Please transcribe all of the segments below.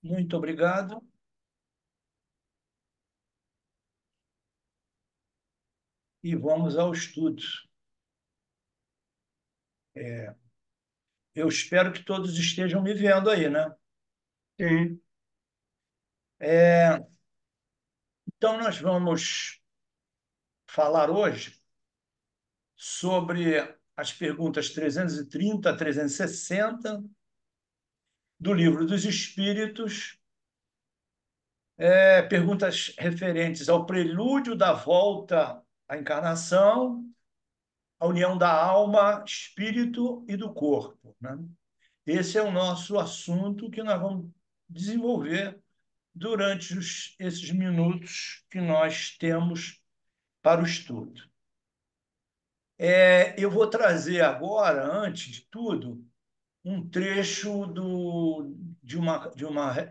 Muito obrigado. E vamos ao estudo. Eu espero que todos estejam me vendo aí, né? Sim, Então, nós vamos falar hoje sobre as perguntas 330 a 360 do Livro dos Espíritos, perguntas referentes ao prelúdio da volta à encarnação, à união da alma, espírito e do corpo, né? Esse é o nosso assunto que nós vamos desenvolver durante esses minutos que nós temos para o estudo. Eu vou trazer agora, antes de tudo, um trecho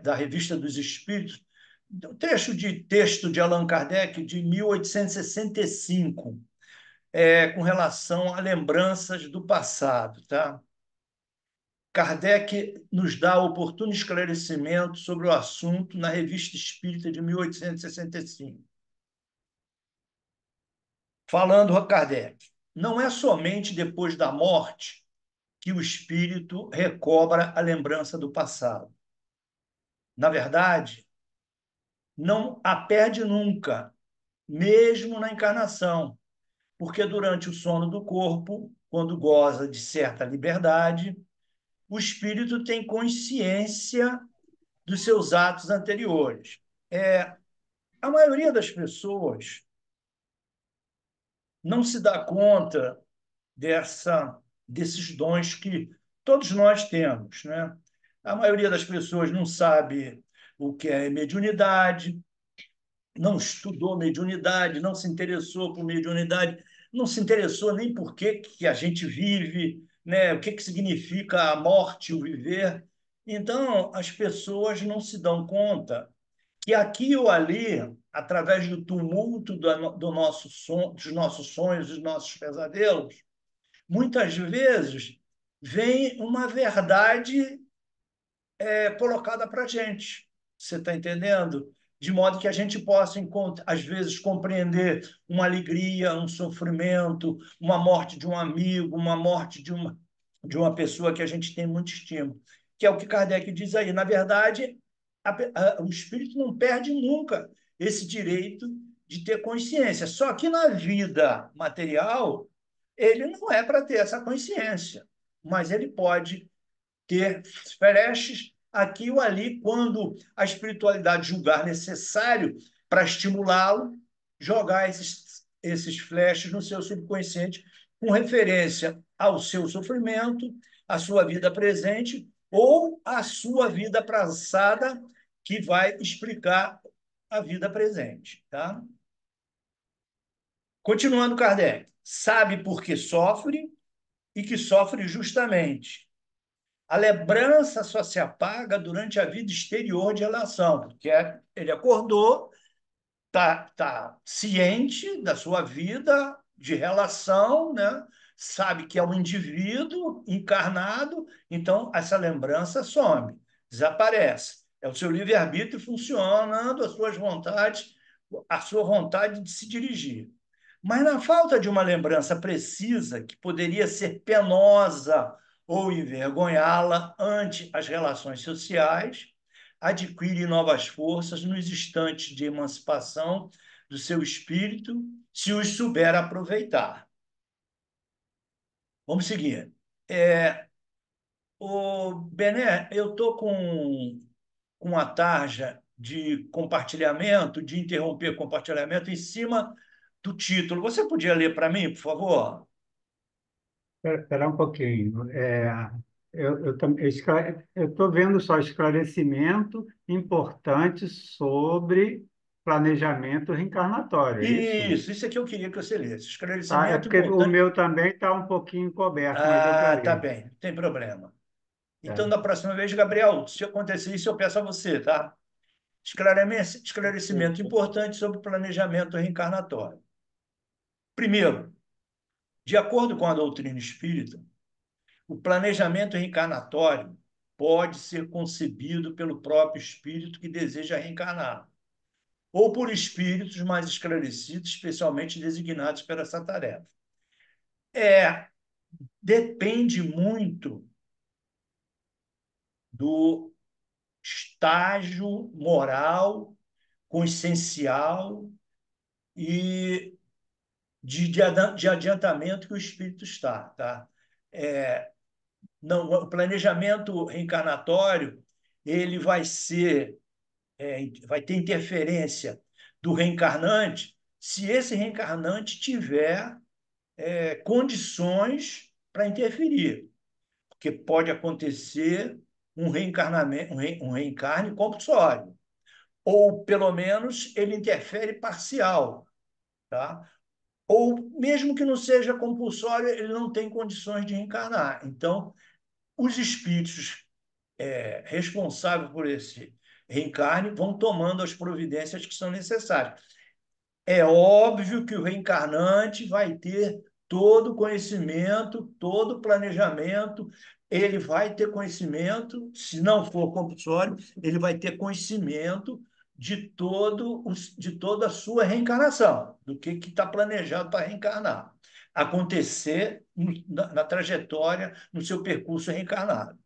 da Revista dos Espíritos, um trecho de texto de Allan Kardec de 1865, com relação a lembranças do passado, tá? Kardec nos dá oportuno esclarecimento sobre o assunto na Revista Espírita de 1865. Falando a Kardec, não é somente depois da morte que o espírito recobra a lembrança do passado. Na verdade, não a perde nunca, mesmo na encarnação, porque durante o sono do corpo, quando goza de certa liberdade, o espírito tem consciência dos seus atos anteriores. A maioria das pessoas não se dá conta desses dons que todos nós temos, né? A maioria das pessoas não sabe o que é mediunidade, não estudou mediunidade, não se interessou por mediunidade, não se interessou nem por que a gente vive, né? O que significa a morte, o viver. Então, as pessoas não se dão conta que aqui ou ali, através do tumulto dos nossos sonhos, dos nossos pesadelos, muitas vezes vem uma verdade colocada para a gente. Você está entendendo? De modo que a gente possa, às vezes, compreender uma alegria, um sofrimento, uma morte de um amigo, uma morte de uma pessoa que a gente tem muito estima. Que é o que Kardec diz aí. Na verdade, o espírito não perde nunca esse direito de ter consciência. Só que na vida material, ele não é para ter essa consciência, mas ele pode ter flashes aqui ou ali quando a espiritualidade julgar necessário para estimulá-lo, jogar esses flashes no seu subconsciente com referência ao seu sofrimento, à sua vida presente ou à sua vida passada, que vai explicar a vida presente, tá? Continuando, Kardec, sabe por que sofre e que sofre justamente. A lembrança só se apaga durante a vida exterior de relação, porque ele acordou, tá ciente da sua vida de relação, né? Sabe que é um indivíduo encarnado, então essa lembrança some, desaparece. É o seu livre-arbítrio funcionando, as suas vontades, a sua vontade de se dirigir. Mas na falta de uma lembrança precisa, que poderia ser penosa ou envergonhá-la ante as relações sociais, adquire novas forças nos instantes de emancipação do seu espírito, se os souber aproveitar. Vamos seguir. Bené, eu estou com a tarja de compartilhamento, de interromper compartilhamento, em cima do título. Você podia ler para mim, por favor? espera um pouquinho. Eu estou vendo só esclarecimento importante sobre planejamento reencarnatório, é isso? Isso é que eu queria que você lesse. Tá? É Esclarecimento porque o importante. meu também está um pouquinho encoberto, mas deu para Ah, tá ler. bem, não tem problema. Então, Tá? da próxima vez, Gabriel, se acontecer isso, eu peço a você, tá? Esclarecimento importante sobre o planejamento reencarnatório. Primeiro, de acordo com a doutrina espírita, o planejamento reencarnatório, pode ser concebido pelo próprio espírito que deseja reencarnar, ou por espíritos mais esclarecidos, especialmente designados para essa tarefa. Depende muito do estágio moral, consciencial e de adiantamento que o espírito está. Tá? Não, o planejamento reencarnatório ele vai ter interferência do reencarnante se esse reencarnante tiver condições para interferir, porque pode acontecer um reencarnamento, um reencarne compulsório, ou pelo menos ele interfere parcial, tá? Ou mesmo que não seja compulsório, ele não tem condições de reencarnar. Então, os espíritos responsáveis por esse reencarne vão tomando as providências que são necessárias. É óbvio que o reencarnante vai ter todo o conhecimento, todo o planejamento, ele vai ter conhecimento, se não for compulsório, ele vai ter conhecimento de toda a sua reencarnação, do que está planejado para reencarnar, acontecer na trajetória, no seu percurso reencarnado.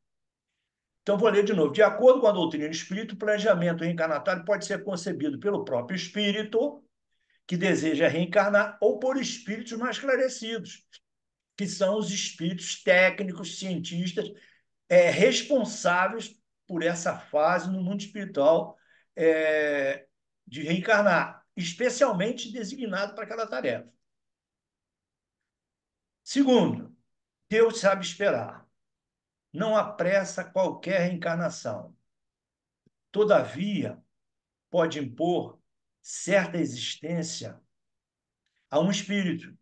Então, vou ler de novo. De acordo com a doutrina espírita, o planejamento reencarnatório pode ser concebido pelo próprio espírito, que deseja reencarnar, ou por espíritos mais esclarecidos, que são os espíritos técnicos, cientistas, responsáveis por essa fase no mundo espiritual de reencarnar, especialmente designado para aquela tarefa. Segundo, Deus sabe esperar. Não apressa qualquer reencarnação. Todavia, pode impor certa existência a um espírito,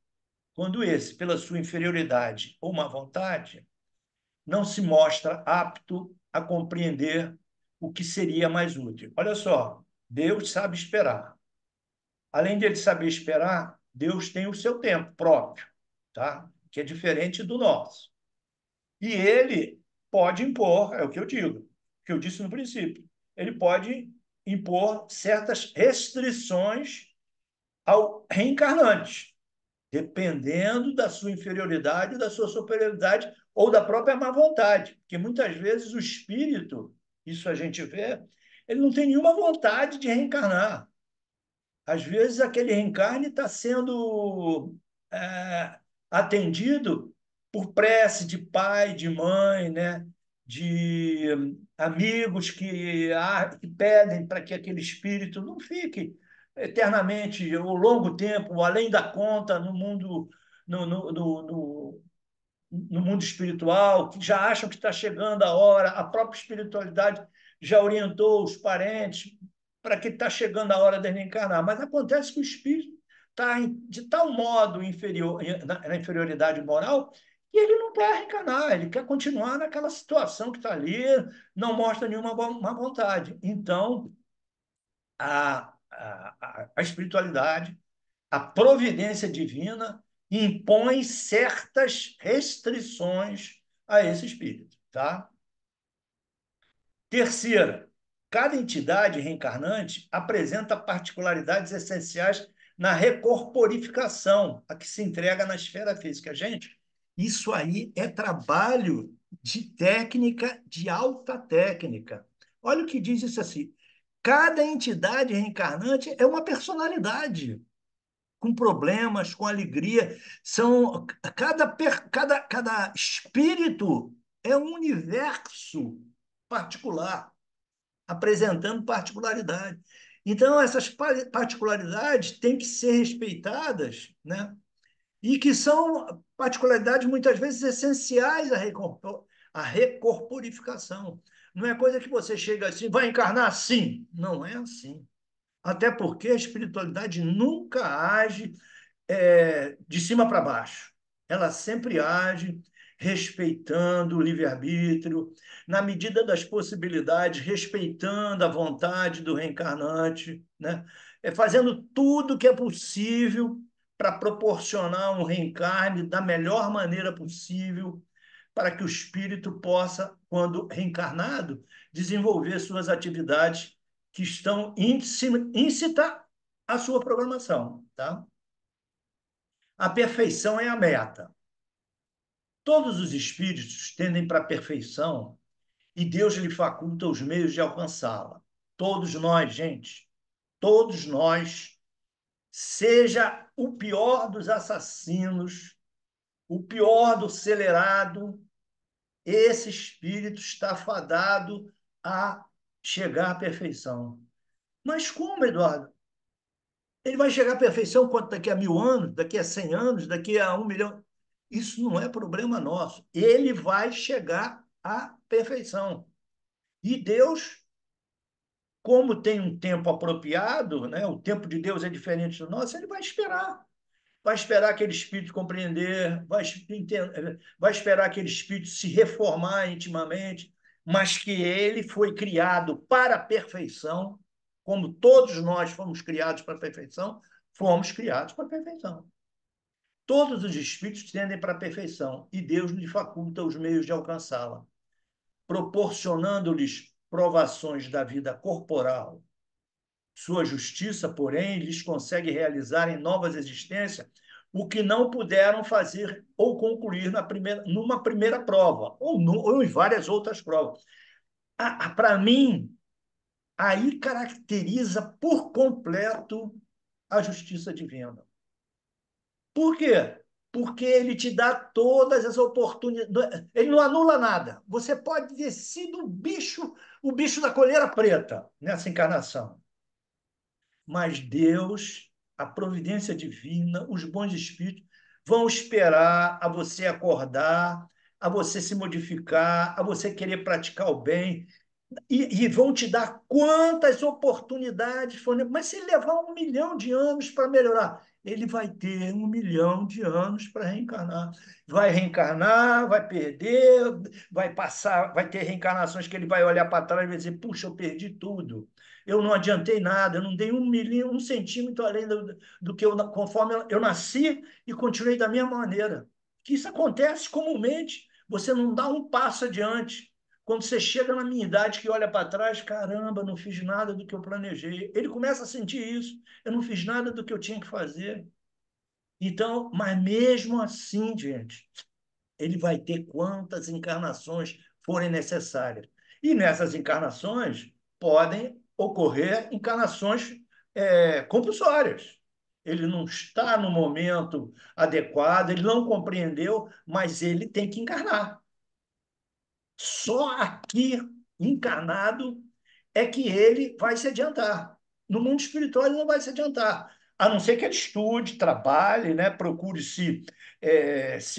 quando esse, pela sua inferioridade ou má vontade, não se mostra apto a compreender o que seria mais útil. Olha só, Deus sabe esperar. Além de ele saber esperar, Deus tem o seu tempo próprio, tá? Que é diferente do nosso. E ele pode impor, é o que eu digo, o que eu disse no princípio, ele pode impor certas restrições ao reencarnante, dependendo da sua inferioridade, da sua superioridade ou da própria má vontade. Porque muitas vezes o espírito, isso a gente vê, ele não tem nenhuma vontade de reencarnar. Às vezes aquele reencarne está sendo atendido por prece de pai, de mãe, né? De amigos que pedem para que aquele espírito não fique eternamente ou longo tempo, além da conta, no mundo, no mundo espiritual, que já acham que está chegando a hora, a própria espiritualidade já orientou os parentes para que está chegando a hora de reencarnar. Mas acontece que o espírito está de tal modo na inferioridade moral que ele não quer reencarnar, ele quer continuar naquela situação que está ali, não mostra nenhuma má vontade. Então, a espiritualidade, a providência divina impõe certas restrições a esse espírito, tá? Terceira, cada entidade reencarnante apresenta particularidades essenciais na recorporificação, a que se entrega na esfera física. Gente, isso aí é trabalho de técnica, de alta técnica. Olha o que diz isso assim. Cada entidade reencarnante é uma personalidade com problemas, com alegria. Cada espírito é um universo particular, apresentando particularidade. Então, essas particularidades têm que ser respeitadas, né? E que são particularidades, muitas vezes, essenciais à recorporificação. Não é coisa que você chega assim, vai encarnar assim. Não é assim. Até porque a espiritualidade nunca age de cima para baixo. Ela sempre age respeitando o livre-arbítrio, na medida das possibilidades, respeitando a vontade do reencarnante, né? Fazendo tudo o que é possível para proporcionar um reencarne da melhor maneira possível, para que o espírito possa, quando reencarnado, desenvolver suas atividades que estão íncita à sua programação, tá? A perfeição é a meta. Todos os espíritos tendem para a perfeição e Deus lhe faculta os meios de alcançá-la. Todos nós, gente, todos nós, seja o pior dos assassinos, o pior do acelerado, esse espírito está fadado a chegar à perfeição. Mas como, Eduardo? Ele vai chegar à perfeição quanto daqui a 1000 anos, daqui a 100 anos, daqui a 1 milhão? Isso não é problema nosso. Ele vai chegar à perfeição. E Deus, como tem um tempo apropriado, né? O tempo de Deus é diferente do nosso, ele vai esperar aquele espírito compreender, vai esperar aquele espírito se reformar intimamente, mas que ele foi criado para a perfeição, como todos nós fomos criados para a perfeição, fomos criados para a perfeição. Todos os espíritos tendem para a perfeição e Deus lhe faculta os meios de alcançá-la, proporcionando-lhes provações da vida corporal. Sua justiça, porém, lhes consegue realizar em novas existências o que não puderam fazer ou concluir numa primeira prova, ou em várias outras provas. Para mim, aí caracteriza por completo a justiça divina. Por quê? Porque ele te dá todas as oportunidades. Ele não anula nada. Você pode ter sido o bicho da coleira preta nessa encarnação. Mas Deus, a providência divina, os bons espíritos vão esperar a você acordar, a você se modificar, a você querer praticar o bem, e vão te dar quantas oportunidades forem. Mas se ele levar 1 milhão de anos para melhorar, ele vai ter 1 milhão de anos para reencarnar. Vai reencarnar, vai perder, vai passar, vai ter reencarnações que ele vai olhar para trás e vai dizer: puxa, eu perdi tudo. Eu não adiantei nada, eu não dei 1 centímetro além do que conforme eu nasci e continuei da mesma maneira. Que isso acontece comumente. Você não dá um passo adiante. Quando você chega na minha idade, que olha para trás, caramba, não fiz nada do que eu planejei. Ele começa a sentir isso. Eu não fiz nada do que eu tinha que fazer. Então, mas mesmo assim, gente, ele vai ter quantas encarnações forem necessárias. E nessas encarnações podem ocorrer encarnações compulsórias. Ele não está no momento adequado, ele não compreendeu, mas ele tem que encarnar. Só aqui, encarnado, é que ele vai se adiantar. No mundo espiritual, ele não vai se adiantar. A não ser que ele estude, trabalhe, né? Procure se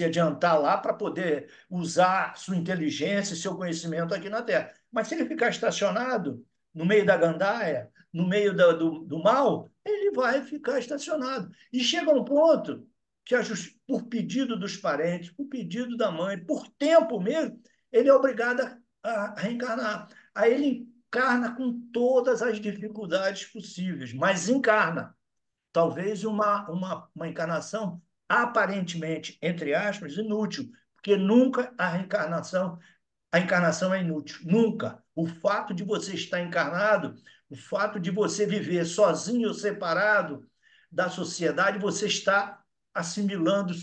adiantar lá para poder usar sua inteligência e seu conhecimento aqui na Terra. Mas se ele ficar estacionado no meio da gandaia, no meio do mal, ele vai ficar estacionado. E chega um ponto que, por pedido dos parentes, por pedido da mãe, por tempo mesmo, ele é obrigado a reencarnar. Aí ele encarna com todas as dificuldades possíveis, mas encarna. Talvez uma encarnação aparentemente, entre aspas, inútil, porque nunca a encarnação é inútil, nunca. O fato de você estar encarnado, o fato de você viver sozinho ou separado da sociedade, você está assimilando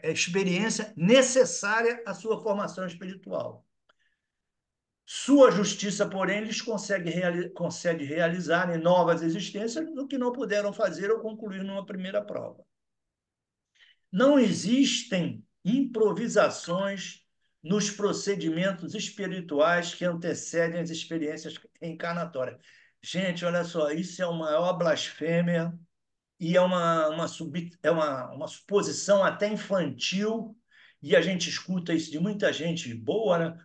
experiência necessária à sua formação espiritual. Sua justiça, porém, lhes concede realizar em novas existências o que não puderam fazer ou concluir numa primeira prova. Não existem improvisações nos procedimentos espirituais que antecedem as experiências reencarnatórias. Gente, olha só, isso é a maior blasfêmia e é uma suposição até infantil, e a gente escuta isso de muita gente boa, né?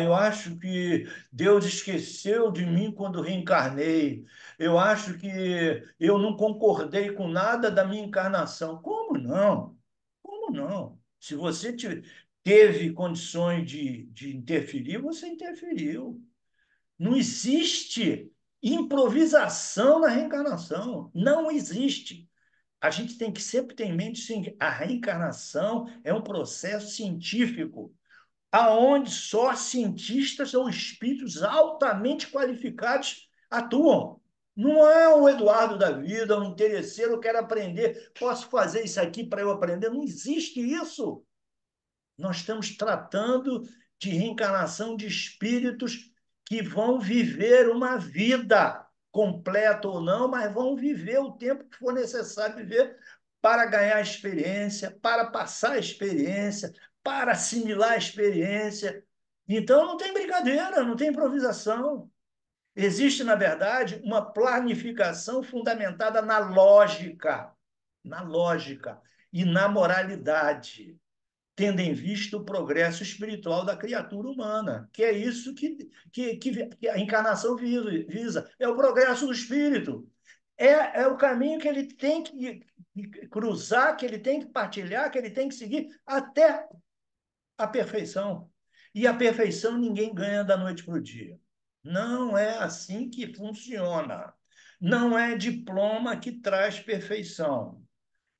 Eu acho que Deus esqueceu de mim quando reencarnei. Eu acho que eu não concordei com nada da minha encarnação. Como não? Como não? Se você teve condições de interferir, você interferiu. Não existe improvisação na reencarnação. Não existe. a gente tem que sempre ter em mente sim, a reencarnação é um processo científico, aonde só cientistas ou espíritos altamente qualificados atuam. Não é o Eduardo da vida, um interesseiro, eu quero aprender, posso fazer isso aqui para eu aprender. Não existe isso. Nós estamos tratando de reencarnação de espíritos que vão viver uma vida completa ou não, mas vão viver o tempo que for necessário viver para ganhar experiência, para passar experiência, para assimilar a experiência. Então, não tem brincadeira, não tem improvisação. Existe, na verdade, uma planificação fundamentada na lógica e na moralidade, tendo em vista o progresso espiritual da criatura humana, que é isso que a encarnação visa, é o progresso do espírito. É o caminho que ele tem que cruzar, que ele tem que partilhar, que ele tem que seguir até a perfeição. E a perfeição ninguém ganha da noite para o dia. Não é assim que funciona. Não é diploma que traz perfeição.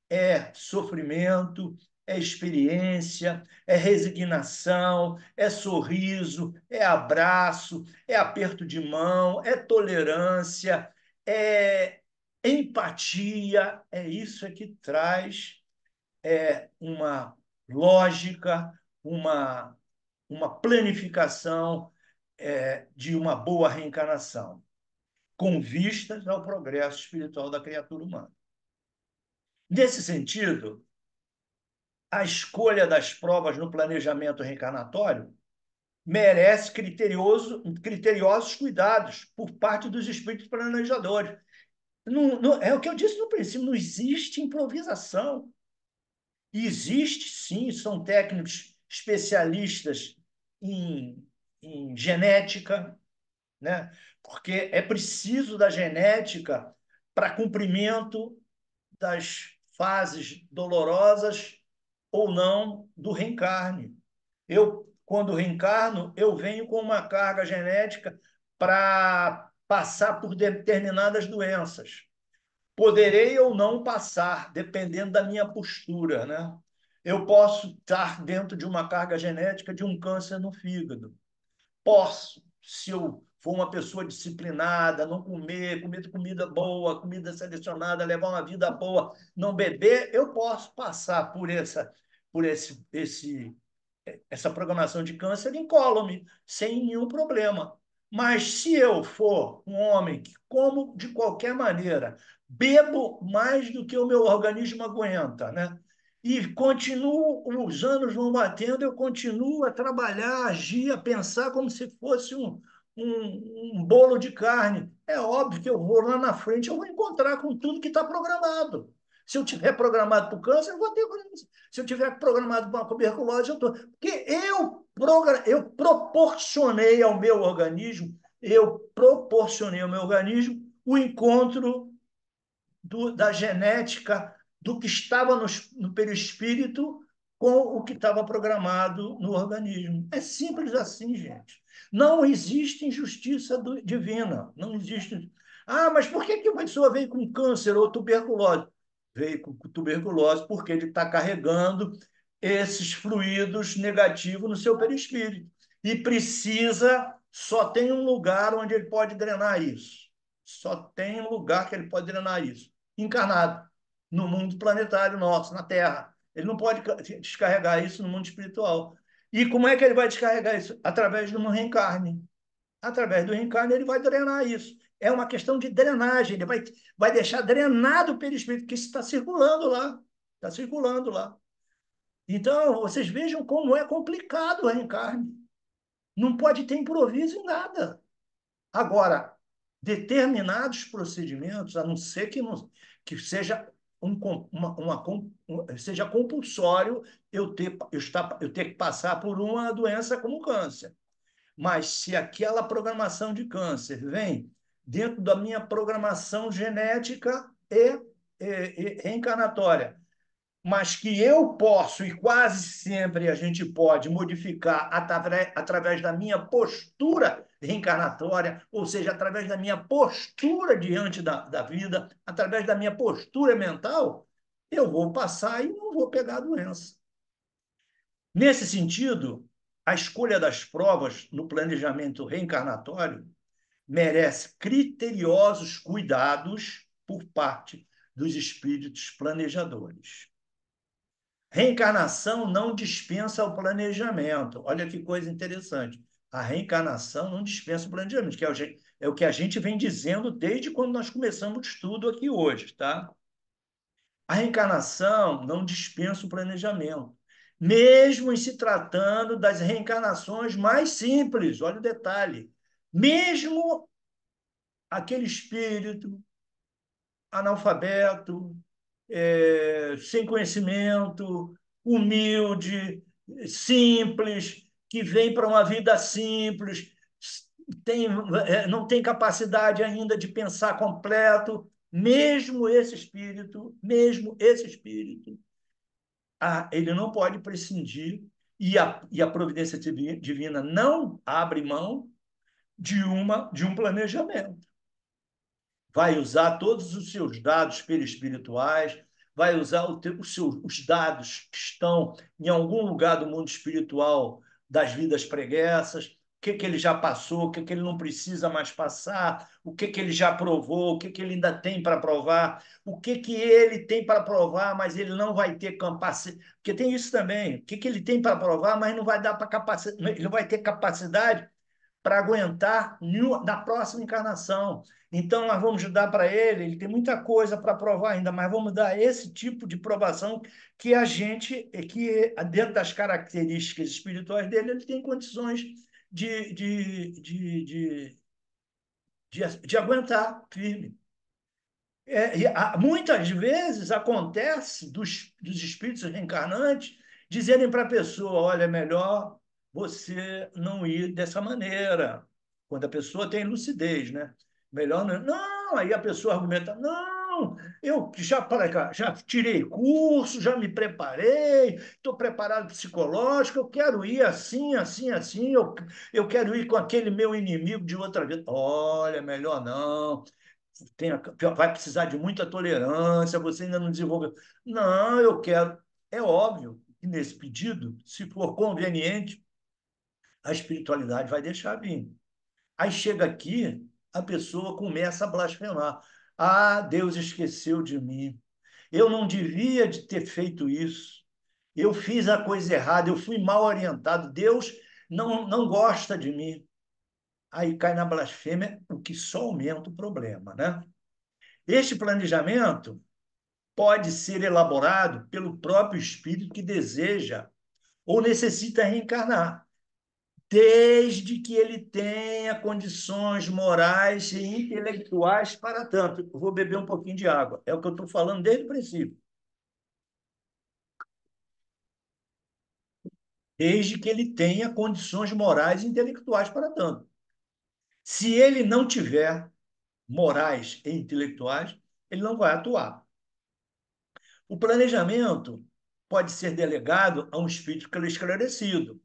É sofrimento, é experiência, é resignação, é sorriso, é abraço, é aperto de mão, é tolerância, é empatia. É isso que traz uma lógica, uma, uma planificação de uma boa reencarnação, com vistas ao progresso espiritual da criatura humana. Nesse sentido, a escolha das provas no planejamento reencarnatório merece criteriosos cuidados por parte dos espíritos planejadores. É o que eu disse no princípio, não existe improvisação. Existe, sim, são técnicos especialistas em genética, né? Porque é preciso da genética para cumprimento das fases dolorosas ou não do reencarne. Eu, quando reencarno, eu venho com uma carga genética para passar por determinadas doenças. Poderei ou não passar, dependendo da minha postura, né? Eu posso estar dentro de uma carga genética de um câncer no fígado. Posso, se eu for uma pessoa disciplinada, não comer comida boa, comida selecionada, levar uma vida boa, não beber, eu posso passar por essa programação de câncer incólume, sem nenhum problema. Mas se eu for um homem que como de qualquer maneira, bebo mais do que o meu organismo aguenta, né? E continuo, os anos vão batendo, eu continuo a trabalhar, a agir, a pensar como se fosse um bolo de carne. É óbvio que eu vou lá na frente, eu vou encontrar com tudo que está programado. Se eu tiver programado para o câncer, eu vou ter. Se eu tiver programado para uma tuberculose, eu estou. Porque eu proporcionei ao meu organismo o encontro da genética do que estava no perispírito com o que estava programado no organismo. É simples assim, gente. Não existe injustiça divina. Não existe. Ah, mas por que a pessoa veio com câncer ou tuberculose? Veio com tuberculose porque ele está carregando esses fluidos negativos no seu perispírito. E só tem um lugar onde ele pode drenar isso. Só tem um lugar que ele pode drenar isso. Encarnado, no mundo planetário nosso, na Terra. Ele não pode descarregar isso no mundo espiritual. E como é que ele vai descarregar isso? Através de um reencarne. Através do reencarne, ele vai drenar isso. É uma questão de drenagem. Ele vai deixar drenado o perispírito, que isso está circulando lá. Está circulando lá. Então, vocês vejam como é complicado o reencarne. Não pode ter improviso em nada. Agora, determinados procedimentos, a não ser que seja, seja compulsório eu ter que passar por uma doença como câncer. Mas se aquela programação de câncer vem dentro da minha programação genética e reencarnatória, mas que eu posso, e quase sempre a gente pode modificar através da minha postura reencarnatória, ou seja, através da minha postura diante da vida, através da minha postura mental, eu vou passar e não vou pegar a doença. Nesse sentido, a escolha das provas no planejamento reencarnatório merece criteriosos cuidados por parte dos espíritos planejadores. Reencarnação não dispensa o planejamento. Olha que coisa interessante. A reencarnação não dispensa o planejamento, que é o que a gente vem dizendo desde quando nós começamos o estudo aqui hoje, tá? A reencarnação não dispensa o planejamento, mesmo em se tratando das reencarnações mais simples. Olha o detalhe. Mesmo aquele espírito analfabeto, sem conhecimento, humilde, simples, que vem para uma vida simples, tem, não tem capacidade ainda de pensar completo, mesmo esse espírito, ele não pode prescindir e a providência divina não abre mão de um planejamento. Vai usar todos os seus dados perispirituais, vai usar os dados que estão em algum lugar do mundo espiritual das vidas pregressas, o que ele já passou, o que ele não precisa mais passar, o que ele já provou, o que ele ainda tem para provar, o que ele tem para provar, mas ele não vai ter capacidade. Porque tem isso também, o que ele tem para provar, mas não vai dar para capacidade, ele não vai ter capacidade para aguentar na próxima encarnação. Então, nós vamos dar para ele tem muita coisa para provar ainda, mas vamos dar esse tipo de provação que dentro das características espirituais dele, ele tem condições de, de, de, de, de aguentar firme. Muitas vezes acontece dos espíritos reencarnantes dizerem para a pessoa: olha, é melhor você não ir dessa maneira, quando a pessoa tem lucidez, né? Melhor não. Não, aí a pessoa argumenta: não, eu já, para cá, já tirei curso, já me preparei, estou preparado psicológico, eu quero ir assim, assim, assim, eu quero ir com aquele meu inimigo de outra vida. Olha, melhor não, vai precisar de muita tolerância, você ainda não desenvolveu. Não, eu quero. É óbvio que nesse pedido, se for conveniente, a espiritualidade vai deixar vir. Aí chega aqui, a pessoa começa a blasfemar. Ah, Deus esqueceu de mim. Eu não devia de ter feito isso. Eu fiz a coisa errada, eu fui mal orientado. Deus não gosta de mim. Aí cai na blasfêmia, o que só aumenta o problema, né? Este planejamento pode ser elaborado pelo próprio espírito que deseja ou necessita reencarnar, desde que ele tenha condições morais e intelectuais para tanto. Eu vou beber um pouquinho de água. É o que eu estou falando desde o princípio. Desde que ele tenha condições morais e intelectuais para tanto. Se ele não tiver morais e intelectuais, ele não vai atuar. O planejamento pode ser delegado a um espírito esclarecido,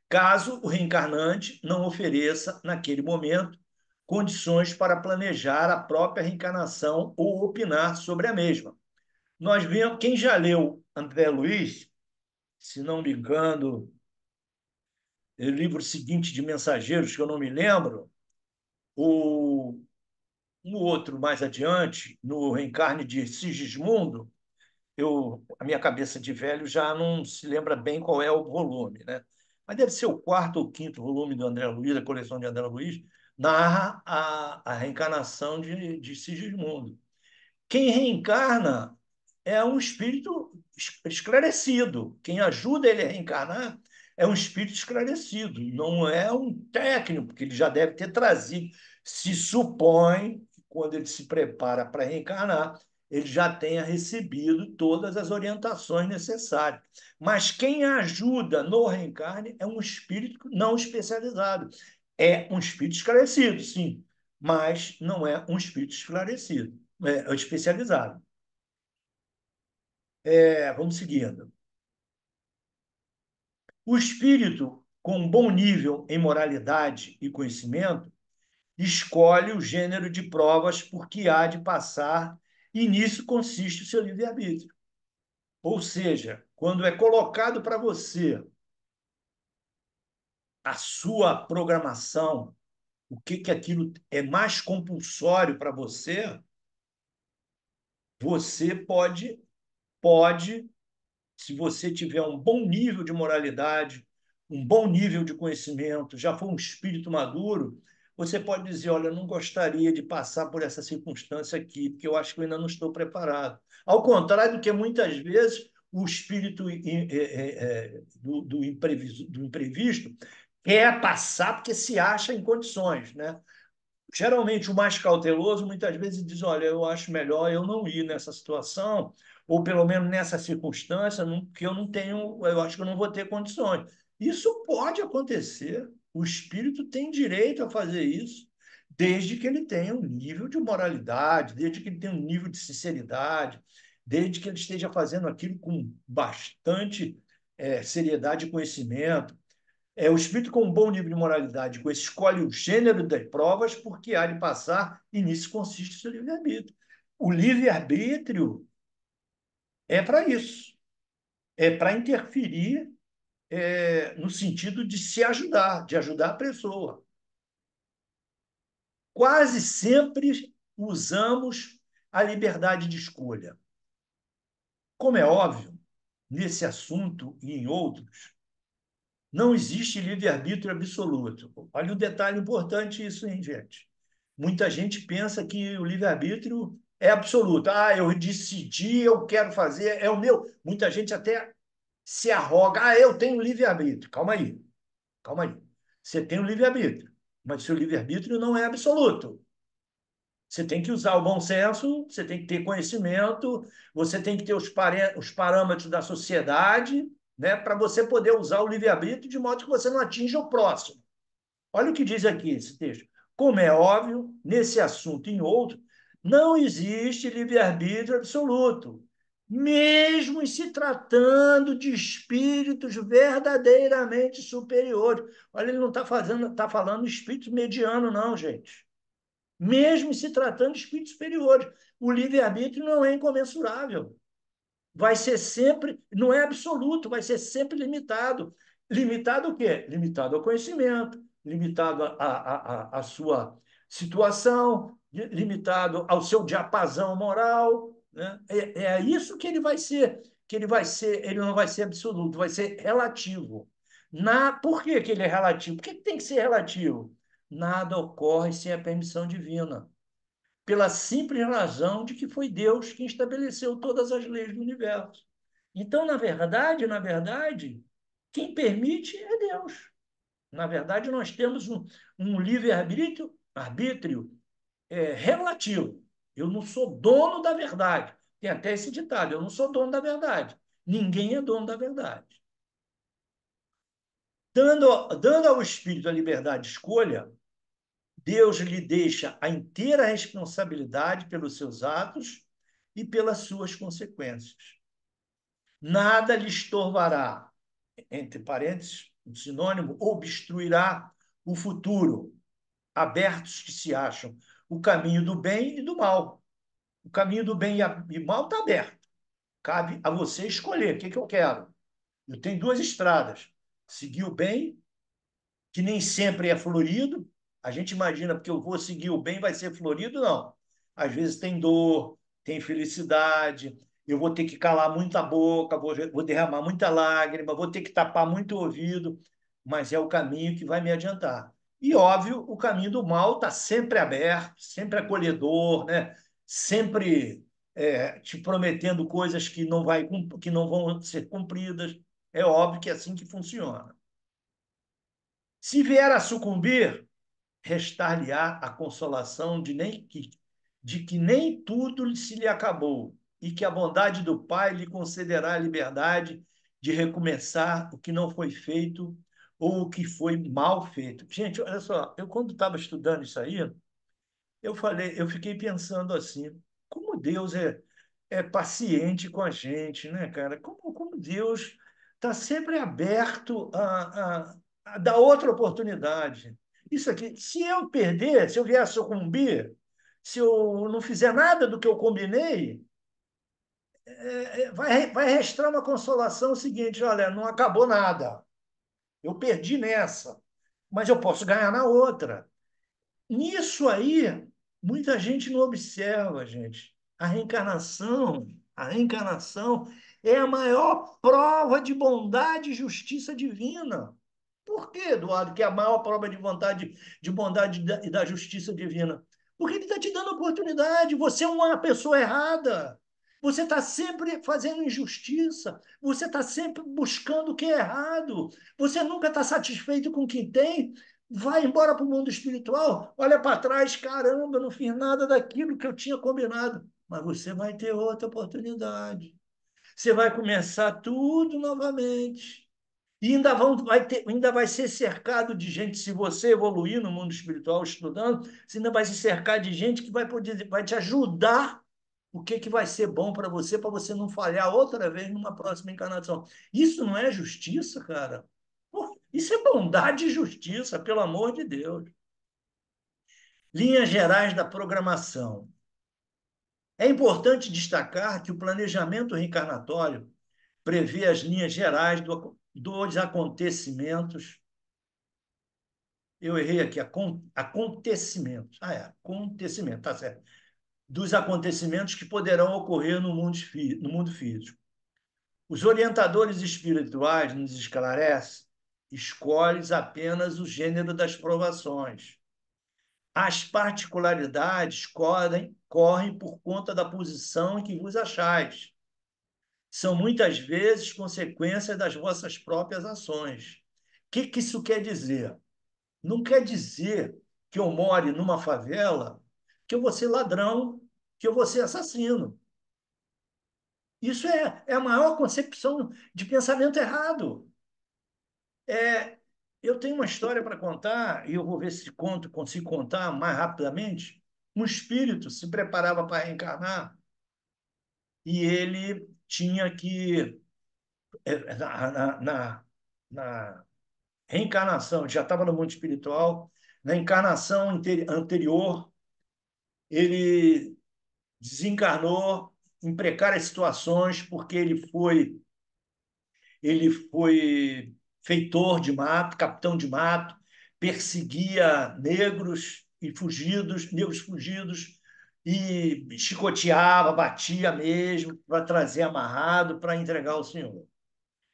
caso o reencarnante não ofereça, naquele momento, condições para planejar a própria reencarnação ou opinar sobre a mesma. Nós vemos, quem já leu André Luiz, se não me engano, o livro seguinte de Mensageiros, que eu não me lembro, o, um outro mais adiante, no Reencarne de Sigismundo, a minha cabeça de velho já não se lembra bem qual é o volume, né? Mas deve ser o quarto ou quinto volume do André Luiz, da coleção de André Luiz, narra a reencarnação de Sigismundo. Quem reencarna é um espírito esclarecido. Quem ajuda ele a reencarnar é um espírito esclarecido, não é um técnico, porque ele já deve ter trazido. Se supõe que, quando ele se prepara para reencarnar, ele já tenha recebido todas as orientações necessárias. Mas quem ajuda no reencarne é um espírito não especializado. É um espírito esclarecido, sim, mas não é um espírito esclarecido, especializado. Vamos seguindo. O espírito com um bom nível em moralidade e conhecimento escolhe o gênero de provas por que há de passar, e nisso consiste o seu livre-arbítrio. Ou seja, quando é colocado para você a sua programação, o que que aquilo é mais compulsório para você, você pode, se você tiver um bom nível de moralidade, um bom nível de conhecimento, já for um espírito maduro, você pode dizer: olha, eu não gostaria de passar por essa circunstância aqui, porque eu acho que eu ainda não estou preparado. Ao contrário do que muitas vezes o espírito do imprevisto quer passar porque se acha em condições, né? Geralmente, o mais cauteloso muitas vezes diz: olha, eu acho melhor eu não ir nessa situação, ou pelo menos nessa circunstância, porque eu não tenho, eu acho que eu não vou ter condições. Isso pode acontecer. O espírito tem direito a fazer isso, desde que ele tenha um nível de moralidade, desde que ele tenha um nível de sinceridade, desde que ele esteja fazendo aquilo com bastante seriedade e conhecimento. O espírito com um bom nível de moralidade, com esse escolhe o gênero das provas, porque há de passar, e nisso consiste o seu livre-arbítrio. O livre-arbítrio é para isso, é para interferir no sentido de se ajudar, de ajudar a pessoa. Quase sempre usamos a liberdade de escolha. Como é óbvio, nesse assunto e em outros, não existe livre-arbítrio absoluto. Olha o detalhe importante isso, hein, gente? Muita gente pensa que o livre-arbítrio é absoluto. Ah, eu decidi, eu quero fazer, é o meu. Muita gente até se arroga. Ah, eu tenho livre-arbítrio. Calma aí, calma aí. Você tem o livre-arbítrio, mas seu livre-arbítrio não é absoluto. Você tem que usar o bom senso, você tem que ter conhecimento, você tem que ter os parâmetros da sociedade, né, para você poder usar o livre-arbítrio de modo que você não atinja o próximo. Olha o que diz aqui esse texto. Como é óbvio, nesse assunto e em outro, não existe livre-arbítrio absoluto, mesmo em se tratando de espíritos verdadeiramente superiores. Olha, ele não está falando espírito mediano, não, gente. Mesmo se tratando de espíritos superiores, o livre-arbítrio não é incomensurável. Vai ser sempre, não é absoluto, vai ser sempre limitado. Limitado o quê? Limitado ao conhecimento, limitado à sua situação, limitado ao seu diapasão moral. Né? É isso que ele não vai ser absoluto, vai ser relativo. Por que, que ele é relativo? Por que tem que ser relativo? Nada ocorre sem a permissão divina, pela simples razão de que foi Deus quem estabeleceu todas as leis do universo. Então, na verdade, quem permite é Deus. Na verdade, nós temos um livre-arbítrio relativo. Eu não sou dono da verdade. Tem até esse ditado: eu não sou dono da verdade. Ninguém é dono da verdade. Dando ao espírito a liberdade de escolha, Deus lhe deixa a inteira responsabilidade pelos seus atos e pelas suas consequências. Nada lhe estorvará, entre parênteses, um sinônimo, obstruirá o futuro, abertos que se acham o caminho do bem e do mal. O caminho do bem e mal está aberto. Cabe a você escolher o que, que eu quero. Eu tenho duas estradas: seguir o bem, que nem sempre é florido. A gente imagina porque eu vou seguir o bem vai ser florido, não. Às vezes tem dor, tem felicidade, eu vou ter que calar muita boca, vou derramar muita lágrima, vou ter que tapar muito ouvido, mas é o caminho que vai me adiantar. E, óbvio, o caminho do mal está sempre aberto, sempre acolhedor, né? Sempre te prometendo coisas que não vão ser cumpridas. É óbvio que é assim que funciona. Se vier a sucumbir, restar-lhe-á a consolação de que nem tudo se lhe acabou e que a bondade do Pai lhe concederá a liberdade de recomeçar o que não foi feito ou o que foi mal feito. Gente, olha só, eu quando estava estudando isso aí, eu fiquei pensando assim: como Deus é paciente com a gente, né, cara? Como Deus está sempre aberto a dar outra oportunidade. Isso aqui, se eu perder, se eu vier a sucumbir, se eu não fizer nada do que eu combinei, vai restar uma consolação seguinte: olha, não acabou nada, eu perdi nessa, mas eu posso ganhar na outra. Nisso aí, muita gente não observa, gente. A reencarnação é a maior prova de bondade e justiça divina. Por que, Eduardo, que é a maior prova de bondade e da justiça divina? Porque ele está te dando oportunidade. Você é uma pessoa errada. Você está sempre fazendo injustiça. Você está sempre buscando o que é errado. Você nunca está satisfeito com o que tem. Vai embora para o mundo espiritual, olha para trás, caramba, eu não fiz nada daquilo que eu tinha combinado. Mas você vai ter outra oportunidade. Você vai começar tudo novamente. E ainda vai ser cercado de gente, se você evoluir no mundo espiritual estudando, você ainda vai se cercar de gente que vai te ajudar o que vai ser bom para você não falhar outra vez numa próxima encarnação. Isso não é justiça, cara? Pô, isso é bondade e justiça, pelo amor de Deus. Linhas gerais da programação. É importante destacar que o planejamento reencarnatório prevê as linhas gerais dos acontecimentos. Eu errei aqui, acontecimentos. Acontecimento, tá certo. Dos acontecimentos que poderão ocorrer no mundo físico. Os orientadores espirituais nos esclarecem, escolhes apenas o gênero das provações. As particularidades correm por conta da posição em que vos achais. São muitas vezes consequências das vossas próprias ações. O que isso quer dizer? Não quer dizer que eu more numa favela, que eu vou ser ladrão, que eu vou ser assassino. Isso é a maior concepção de pensamento errado. É, eu tenho uma história para contar, e eu vou ver se consigo contar mais rapidamente. Um espírito se preparava para reencarnar e ele tinha que, na reencarnação, já estava no mundo espiritual, na encarnação anterior, ele desencarnou em precárias situações porque ele foi feitor de mato, capitão de mato, perseguia negros fugidos, e chicoteava, batia mesmo, para trazer amarrado, para entregar ao Senhor.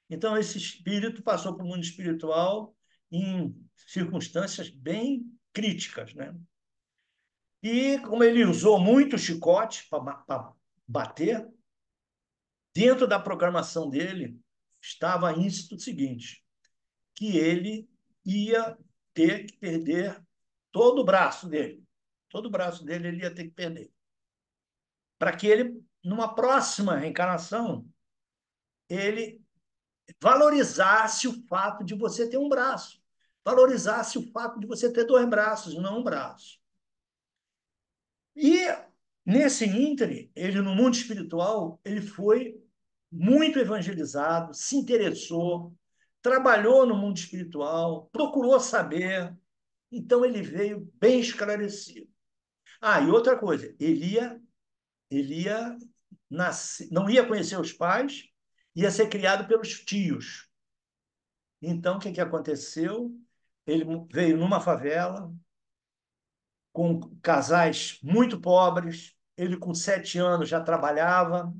Então, esse espírito passou para o mundo espiritual em circunstâncias bem críticas, né? E como ele usou muito chicote para bater, dentro da programação dele estava íncito o seguinte: que ele ia ter que perder todo o braço dele. Todo o braço dele ele ia ter que perder. Para que ele, numa próxima reencarnação, ele valorizasse o fato de você ter um braço. Valorizasse o fato de você ter dois braços, não um braço. E, nesse ínterim, ele, no mundo espiritual, ele foi muito evangelizado, se interessou, trabalhou no mundo espiritual, procurou saber. Então, ele veio bem esclarecido. E outra coisa, ele ia nascer, não ia conhecer os pais, ia ser criado pelos tios. Então, o que aconteceu? Ele veio numa favela, com casais muito pobres. Ele, com 7 anos, já trabalhava,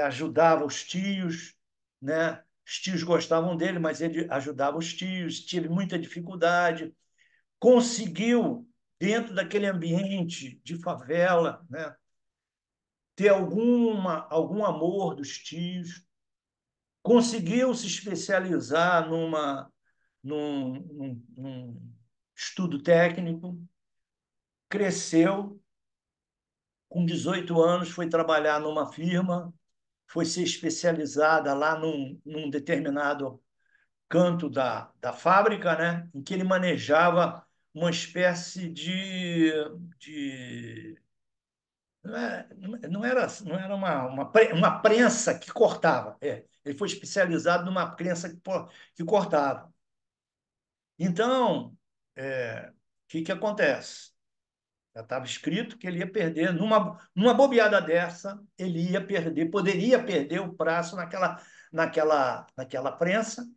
ajudava os tios, né? Os tios gostavam dele, mas ele ajudava os tios, tive muita dificuldade. Conseguiu, dentro daquele ambiente de favela, né, ter algum amor dos tios, conseguiu se especializar num estudo técnico, cresceu, com 18 anos foi trabalhar numa firma, foi ser especializada lá num determinado canto da fábrica, né, em que ele manejava uma espécie de não era uma prensa que cortava. Ele foi especializado numa prensa que cortava. Então, o que acontece? Já estava escrito que ele ia perder, numa bobeada dessa, ele ia perder, poderia perder o braço naquela prensa,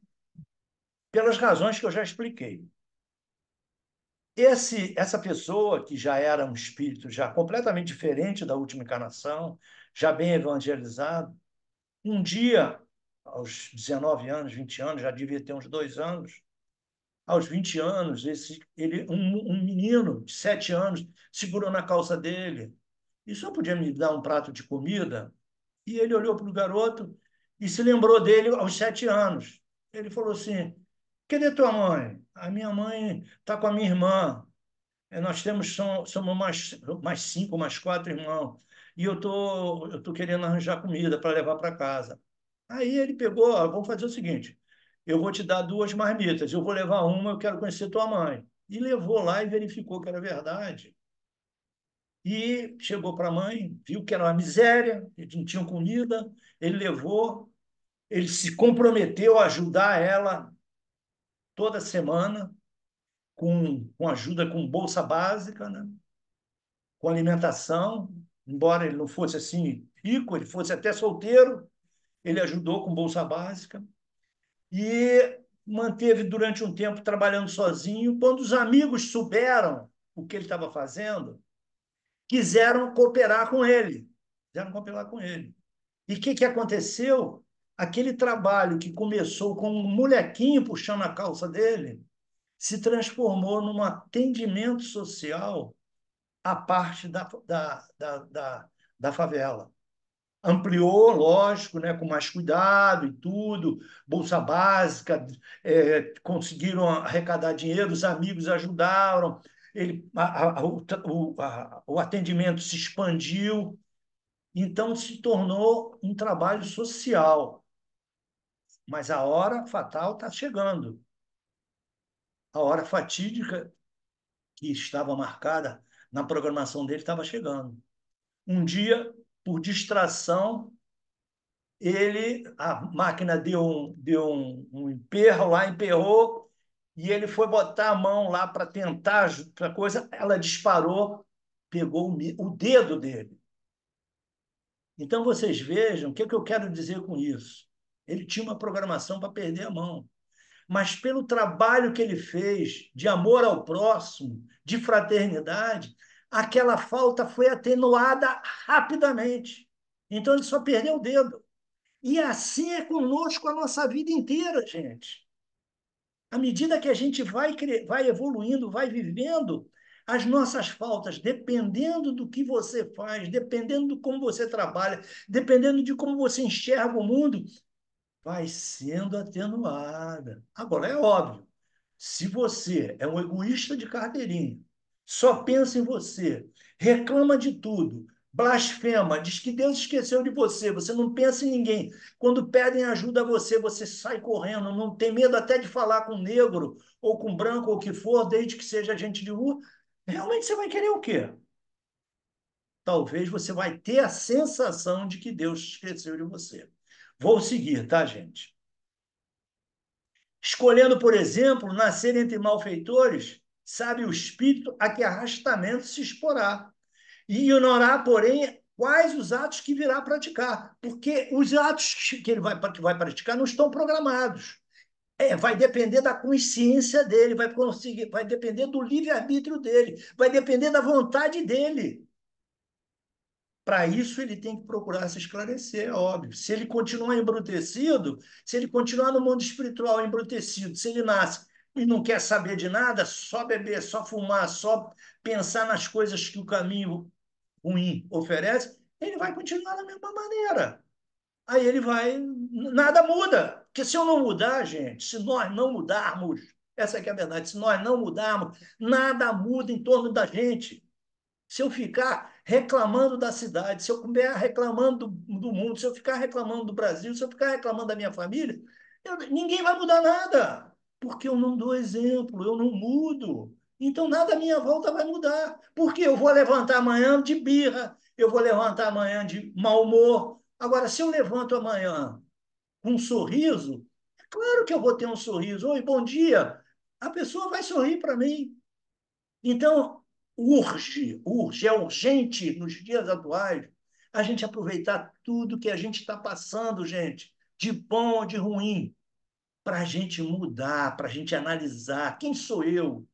pelas razões que eu já expliquei. Essa pessoa, que já era um espírito já completamente diferente da última encarnação, já bem evangelizado, um dia, aos 19 anos, 20 anos, já devia ter uns 2 anos, aos 20 anos, um menino de 7 anos segurou na calça dele e só podia me dar um prato de comida. E ele olhou para o garoto e se lembrou dele aos 7 anos. Ele falou assim: cadê tua mãe? A minha mãe está com a minha irmã. Nós somos mais 5, mais 4 irmãos. E eu tô querendo arranjar comida para levar para casa. Aí ele pegou: ó, vamos fazer o seguinte, eu vou te dar 2 marmitas, eu vou levar uma, eu quero conhecer tua mãe. E levou lá e verificou que era verdade. E chegou para a mãe, viu que era uma miséria, eles não tinham comida, ele levou, ele se comprometeu a ajudar ela toda semana, com ajuda, com bolsa básica, né? Com alimentação, embora ele não fosse assim rico, ele fosse até solteiro, ele ajudou com bolsa básica e manteve durante um tempo trabalhando sozinho. Quando os amigos souberam o que ele estava fazendo, quiseram cooperar com ele. Quiseram cooperar com ele. E o que aconteceu? Aquele trabalho que começou com um molequinho puxando a calça dele se transformou num atendimento social à parte da favela. Ampliou, lógico, né, com mais cuidado e tudo, bolsa básica, conseguiram arrecadar dinheiro, os amigos ajudaram, o atendimento se expandiu, então se tornou um trabalho social. Mas a hora fatal está chegando. A hora fatídica que estava marcada na programação dele estava chegando. Um dia, por distração, a máquina deu um emperro lá, emperrou, e ele foi botar a mão lá para tentar a coisa, ela disparou, pegou o dedo dele. Então, vocês vejam o que eu quero dizer com isso. Ele tinha uma programação para perder a mão, mas pelo trabalho que ele fez de amor ao próximo, de fraternidade, aquela falta foi atenuada rapidamente. Então, ele só perdeu o dedo. E assim é conosco a nossa vida inteira, gente. À medida que a gente vai evoluindo, vai vivendo, as nossas faltas, dependendo do que você faz, dependendo de como você trabalha, dependendo de como você enxerga o mundo, vai sendo atenuada. Agora, é óbvio, se você é um egoísta de carteirinha, só pensa em você, reclama de tudo, blasfema, diz que Deus esqueceu de você, você não pensa em ninguém. Quando pedem ajuda a você, você sai correndo, não tem medo até de falar com negro, ou com branco, ou o que for, desde que seja gente de rua. Realmente você vai querer o quê? Talvez você vai ter a sensação de que Deus esqueceu de você. Vou seguir, tá, gente? Escolhendo, por exemplo, nascer entre malfeitores, sabe o espírito a que arrastamento se exporá. E ignorar, porém, quais os atos que virá praticar. Porque os atos que vai praticar não estão programados. Vai depender da consciência dele, vai depender do livre-arbítrio dele, vai depender da vontade dele. Para isso, ele tem que procurar se esclarecer, é óbvio. Se ele continuar embrutecido, se ele continuar no mundo espiritual embrutecido, se ele nasce e não quer saber de nada, só beber, só fumar, só pensar nas coisas que o caminho ruim oferece, ele vai continuar da mesma maneira. Aí ele vai, nada muda. Porque se eu não mudar, gente, se nós não mudarmos, essa é que é a verdade, se nós não mudarmos, nada muda em torno da gente. Se eu ficar reclamando da cidade, se eu ficar reclamando do mundo, se eu ficar reclamando do Brasil, se eu ficar reclamando da minha família, ninguém vai mudar nada, porque eu não dou exemplo, eu não mudo. Então, nada à minha volta vai mudar. Porque eu vou levantar amanhã de birra, eu vou levantar amanhã de mau humor. Agora, se eu levanto amanhã com um sorriso, é claro que eu vou ter um sorriso. Oi, bom dia. A pessoa vai sorrir para mim. Então, é urgente nos dias atuais a gente aproveitar tudo que a gente está passando, gente, de bom ou de ruim, para a gente mudar, para a gente analisar quem sou eu,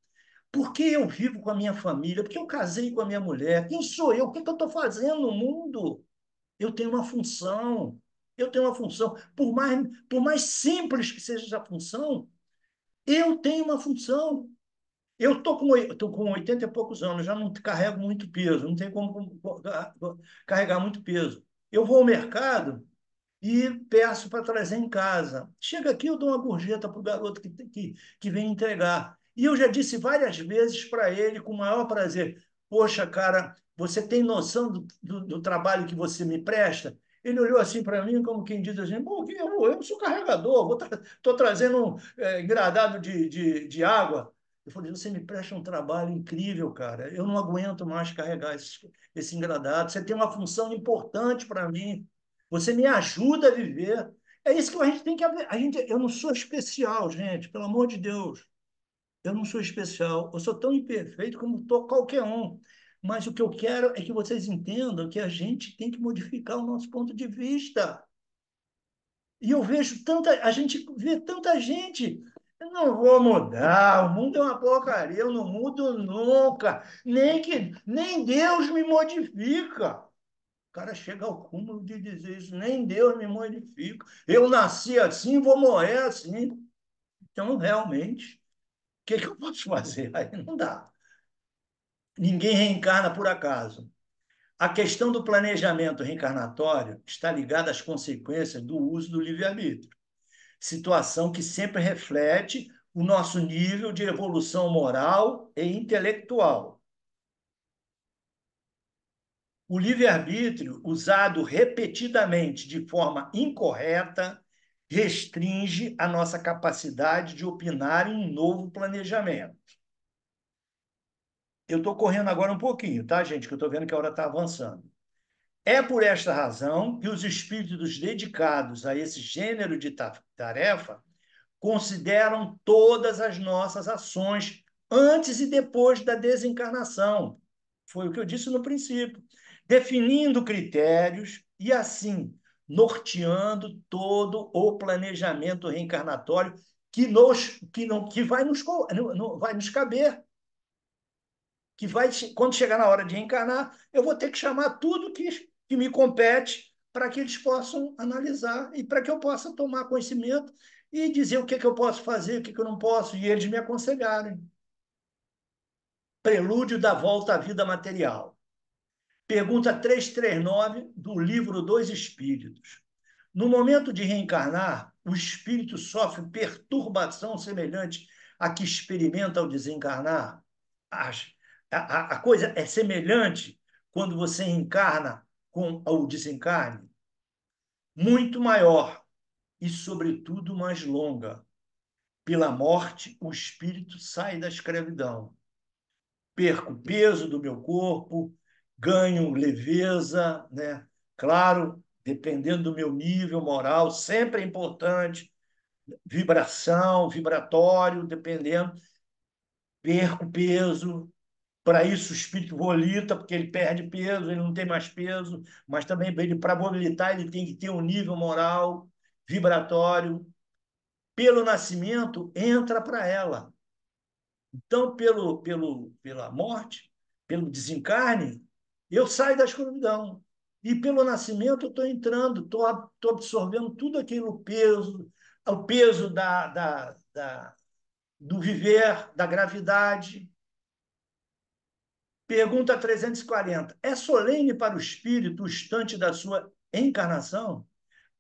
por que eu vivo com a minha família, por que eu casei com a minha mulher, quem sou eu, o que, que eu estou fazendo no mundo? Eu tenho uma função, eu tenho uma função, por mais simples que seja essa função, eu tenho uma função. Eu tô com 80 e poucos anos, já não carrego muito peso, não tem como carregar muito peso. Eu vou ao mercado e peço para trazer em casa. Chega aqui, eu dou uma gorjeta para o garoto que vem entregar. E eu já disse várias vezes para ele, com o maior prazer: Poxa, cara, você tem noção do trabalho que você me presta? Ele olhou assim para mim, como quem diz assim: Bom, eu sou carregador, estou trazendo um engradado de água. Eu falei: Você me presta um trabalho incrível, cara. Eu não aguento mais carregar esse engradado. Você tem uma função importante para mim. Você me ajuda a viver. É isso que a gente tem que aprender. Eu não sou especial, gente, pelo amor de Deus. Eu não sou especial. Eu sou tão imperfeito como qualquer um. Mas o que eu quero é que vocês entendam que a gente tem que modificar o nosso ponto de vista. E eu vejo a gente vê tanta gente. Eu não vou mudar, o mundo é uma porcaria, eu não mudo nunca. Nem Deus me modifica. O cara chega ao cúmulo de dizer isso, nem Deus me modifica. Eu nasci assim, vou morrer assim. Então, realmente, o que eu posso fazer? Aí não dá. Ninguém reencarna por acaso. A questão do planejamento reencarnatório está ligada às consequências do uso do livre-arbítrio, situação que sempre reflete o nosso nível de evolução moral e intelectual. O livre-arbítrio, usado repetidamente de forma incorreta, restringe a nossa capacidade de opinar em um novo planejamento. Eu estou correndo agora um pouquinho, tá, gente? Que eu estou vendo que a hora está avançando. É por esta razão que os espíritos dedicados a esse gênero de tarefa consideram todas as nossas ações antes e depois da desencarnação. Foi o que eu disse no princípio. Definindo critérios e, assim, norteando todo o planejamento reencarnatório que vai nos caber. Quando chegar na hora de reencarnar, eu vou ter que chamar tudo que me compete para que eles possam analisar e para que eu possa tomar conhecimento e dizer o que eu posso fazer, o que eu não posso, e eles me aconselharem. Prelúdio da volta à vida material. Pergunta 339 do livro dos Espíritos. No momento de reencarnar, o espírito sofre perturbação semelhante à que experimenta ao desencarnar? A coisa é semelhante quando você reencarna com o desencarne? Muito maior e, sobretudo, mais longa. Pela morte, o espírito sai da escravidão. Perco peso do meu corpo, ganho leveza, né? Claro, dependendo do meu nível moral, sempre é importante, vibração, vibratório, dependendo, perco peso. Para isso, o espírito volita, porque ele perde peso, ele não tem mais peso, mas também para voltar, ele tem que ter um nível moral, vibratório. Pelo nascimento, entra para ela. Então, pela morte, pelo desencarne, eu saio da escuridão. E pelo nascimento, eu estou entrando, estou absorvendo tudo aquilo, o peso do viver, da gravidade. Pergunta 340. É solene para o espírito o instante da sua encarnação?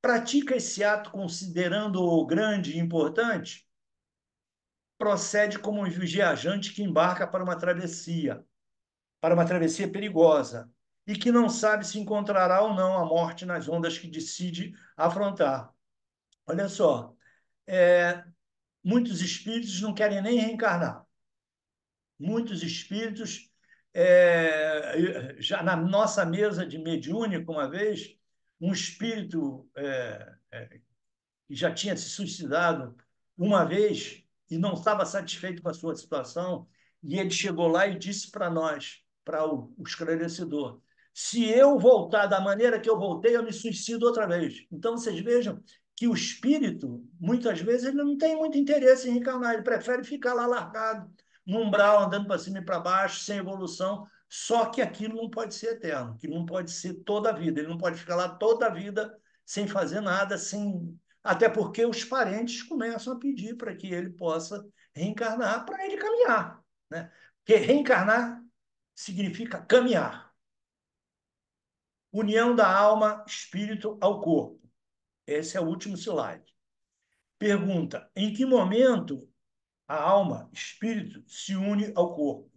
Pratica esse ato considerando-o grande e importante? Procede como um viajante que embarca para uma travessia perigosa, e que não sabe se encontrará ou não a morte nas ondas que decide afrontar. Olha só, muitos espíritos não querem nem reencarnar. Muitos espíritos, já na nossa mesa de mediúnico, uma vez, um espírito que já tinha se suicidado uma vez e não estava satisfeito com a sua situação, E ele chegou lá e disse para nós, para o esclarecedor, se eu voltar da maneira que eu voltei, eu me suicido outra vez. Então, vocês vejam que o espírito, muitas vezes, ele não tem muito interesse em reencarnar, ele prefere ficar lá largado, no umbral, andando para cima e para baixo, sem evolução. Só que aquilo não pode ser eterno, aquilo não pode ser toda a vida, ele não pode ficar lá toda a vida sem fazer nada, sem... até porque os parentes começam a pedir para que ele possa reencarnar para ele caminhar, né? Porque reencarnar significa caminhar. União da alma, espírito ao corpo. Esse é o último slide. Pergunta: em que momento a alma, espírito, se une ao corpo?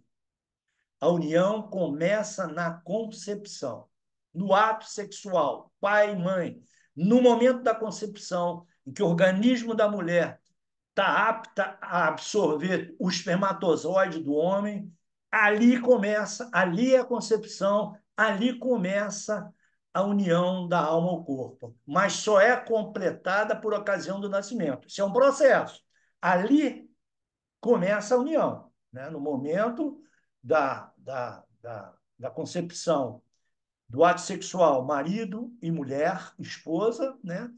A união começa na concepção, no ato sexual, pai e mãe. No momento da concepção, em que o organismo da mulher está apta a absorver o espermatozoide do homem, ali começa, ali é a concepção, ali começa a união da alma ao corpo. Mas só é completada por ocasião do nascimento. Isso é um processo. Ali começa a união, né? No momento da concepção do ato sexual, marido e mulher, esposa, né?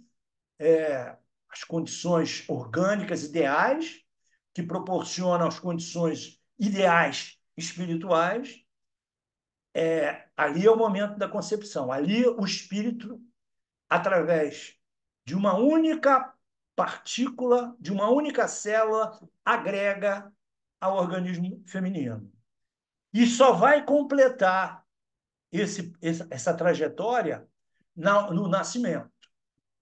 As condições orgânicas ideais, que proporcionam as condições ideais espirituais, ali é o momento da concepção. Ali o espírito, através de uma única partícula, de uma única célula, agrega ao organismo feminino. E só vai completar essa trajetória no nascimento.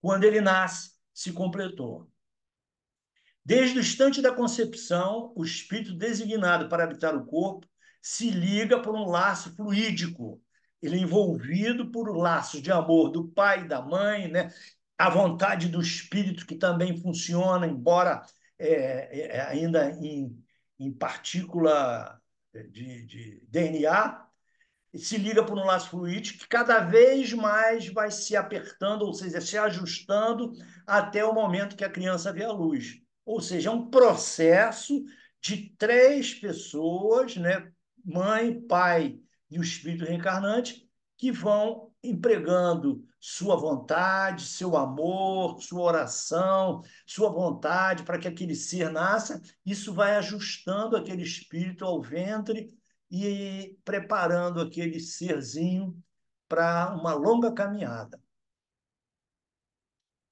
Quando ele nasce, se completou. Desde o instante da concepção, o espírito designado para habitar o corpo se liga por um laço fluídico. Ele é envolvido por laços de amor do pai e da mãe, né? A vontade do espírito, que também funciona, embora ainda em partícula de DNA, se liga por um laço fluídico que cada vez mais vai se apertando, ou seja, se ajustando até o momento que a criança vê a luz. Ou seja, é um processo de três pessoas, né? Mãe, pai e o espírito reencarnante, que vão empregando sua vontade, seu amor, sua oração, sua vontade para que aquele ser nasça. Isso vai ajustando aquele espírito ao ventre e preparando aquele serzinho para uma longa caminhada.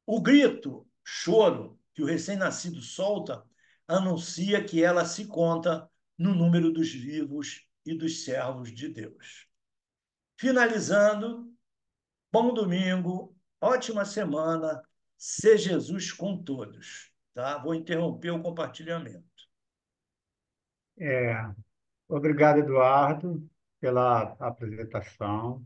O grito, choro, que o recém-nascido solta, anuncia que ela se conta no número dos vivos e dos servos de Deus. Finalizando, bom domingo, ótima semana, seja Jesus com todos. Tá? Vou interromper o compartilhamento. É, obrigado, Eduardo, pela apresentação.